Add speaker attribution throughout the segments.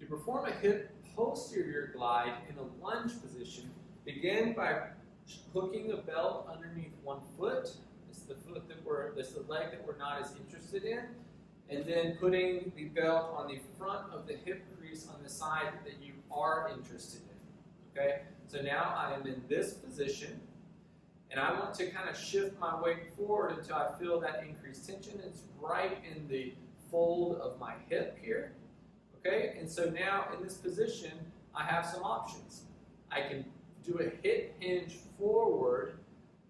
Speaker 1: To perform a hip posterior glide in a lunge position, begin by hooking a belt underneath one foot. This is the leg that we're not as interested in. And then putting the belt on the front of the hip crease on the side that you are interested in. Okay? So now I am in this position, and I want to kind of shift my weight forward until I feel that increased tension. It's right in the fold of my hip here. Okay? And so now in this position, I have some options. I can do a hip hinge forward,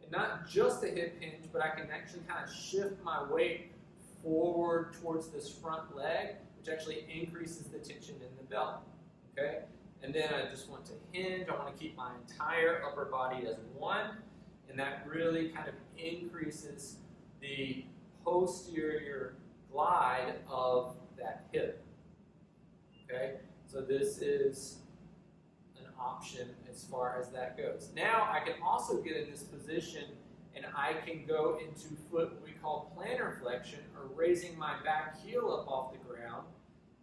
Speaker 1: and not just a hip hinge, but I can actually kind of shift my weight forward towards this front leg, which actually increases the tension in the belt. Okay? And then I just want to hinge. I want to keep my entire upper body as one, and that really kind of increases the posterior glide of that hip. Okay? So this is an option as far as that goes. Now I can also get in this position and I can go into what we call plantar flexion, or raising my back heel up off the ground.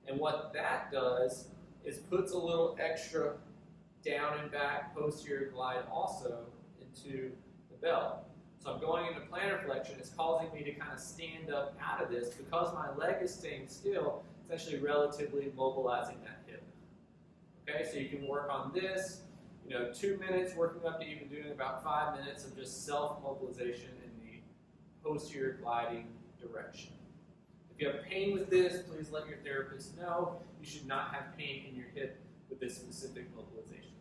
Speaker 1: And what that does is puts a little extra down and back posterior glide also into the belt. So I'm going into plantar flexion. It's causing me to kind of stand up out of this. Because my leg is staying still, it's actually relatively mobilizing that hip. Okay, so you can work on this, 2 minutes, working up to even doing about 5 minutes of just self-mobilization in the posterior gliding direction. If you have pain with this, please let your therapist know. You should not have pain in your hip with this specific mobilization.